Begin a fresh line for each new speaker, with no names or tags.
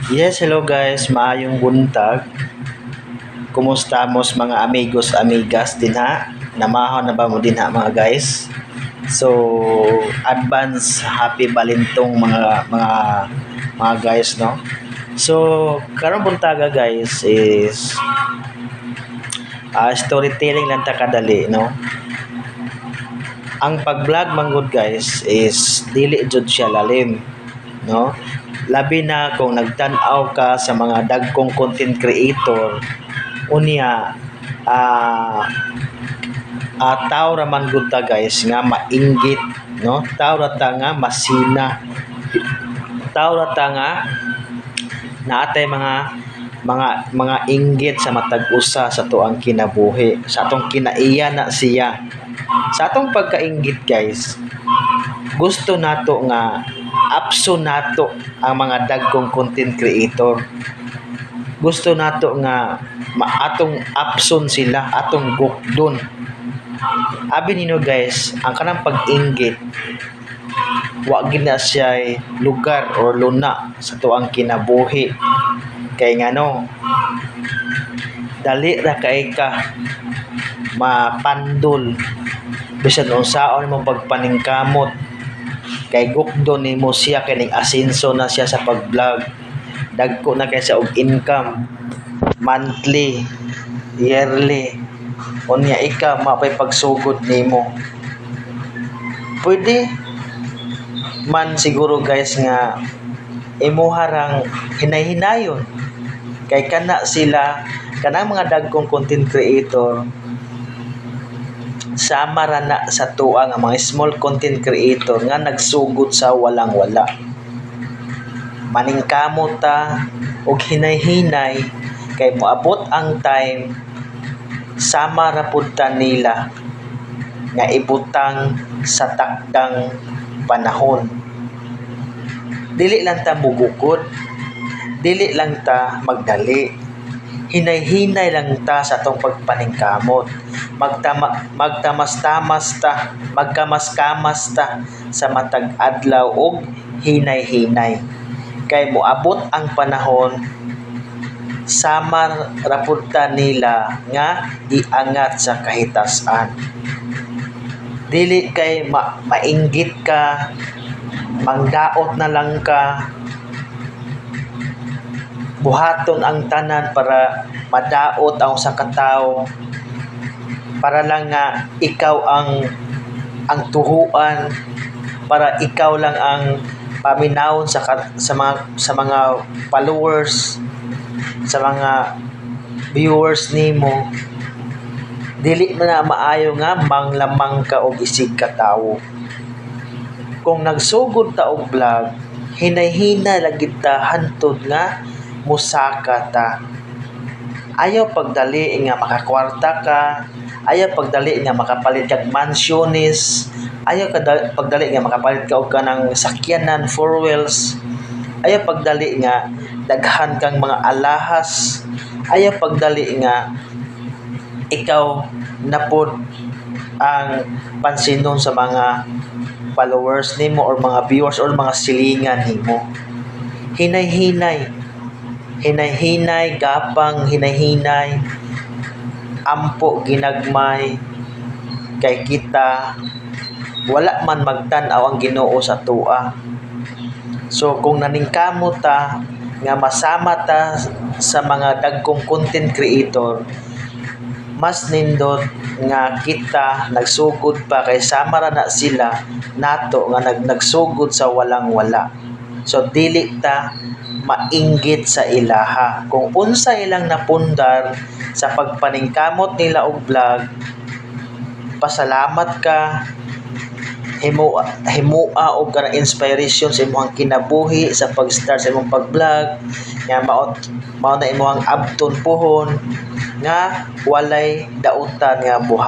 Yes, hello guys, maayong buntag. Kumusta mos mga amigos, amigas din ha? Namahon na ba mo din ha mga guys? So, advance happy balintong mga guys, no? So, karong buntaga guys is storytelling lang ta kadali, no? Ang pag-vlog manggod guys is dili jud siya lalim, no? Labi na kung nagtan-aw ka sa mga dagkong content creator unya tao raman gud ta guys nga mainggit, no? Tao ra ta nga masina, tao ra ta nga naatay mga inggit sa matag usa sa tuang kinabuhi, sa atong kinaiya na siya. Sa atong pagkainggit guys, gusto nato nga apso nato ang mga dagkong content creator. Gusto nato nga atong apson sila, atong gukdon. Abi nino guys, ang kanang pag-inggit wa gid na siya lugar or luna sa tuang kinabuhi. Kay ngano, dali ra kay ka mapandol bisan unsaon mo pagpaningkamot, kay gukdon nimo siya kining asenso na siya sa pag-vlog. Dagko na kay sa og income monthly, yearly. Unya ika mapay pagsugod nimo. Pwede man siguro guys nga imuharang hinay-hinayon kay kana sila, kanang mga dagkong content creator sama ra na sa tuwa nga mga small content creator nga nagsugod sa walang wala. Maningkamot ta og hinay-hinay kay moabot ang time sama ra pud ta nila nga ibutang sa takdang panahon. Dili lang ta mugukod, dili lang ta magdali, hinay-hinay lang ta sa atong pagpaningkamot. Magkamas-kamas ta sa matag adlaw og hinay-hinay kay moabot ang panahon sama ra pud ta nila nga iangat sa kahitasan. Dili kay mainggit ka, mangdaot na lang ka, buhaton ang tanan para madaot ang usa ka tawo, para lang nga ikaw ang tuhuan, para ikaw lang ang paminawon sa mga followers, sa mga viewers nimo. Dili na maayo nga manglamang ka og isig ka tawo. Kung nagsugod ta og vlog, hinay-hinay lang gid ta hantod nga musaka ta. Ayaw pagdali nga makakwarta ka, ayaw pagdali nga makapalit kag mansiones, ayaw pagdali nga makapalit ka og kanang sakyanan 4 wheels, ayaw pagdali nga daghan kang mga alahas, ayaw pagdali nga ikaw na pod ang pansinon sa mga followers nimo or mga viewers or mga silingan nimo. Hinay-hinay, hinay-hinay, gapang hinay-hinay, ampo ginagmay, kay kita wala man magtan-aw ang Ginoo sa tua. So kung naningkamot ta nga masama ta sa mga dagkong content creator, mas nindot nga kita nagsugod pa kay sama ra na sila nato nga nagsugod sa walang wala. So dili ta mainggit sa ilaha. Kung unsa ilang napundar sa pagpaningkamot nila og vlog, pasalamat ka, himua og kanang inspiration sa imong kinabuhi sa pag-start sa imong pag-vlog nga mao na imong abton pohon nga walay dautan nga buhat.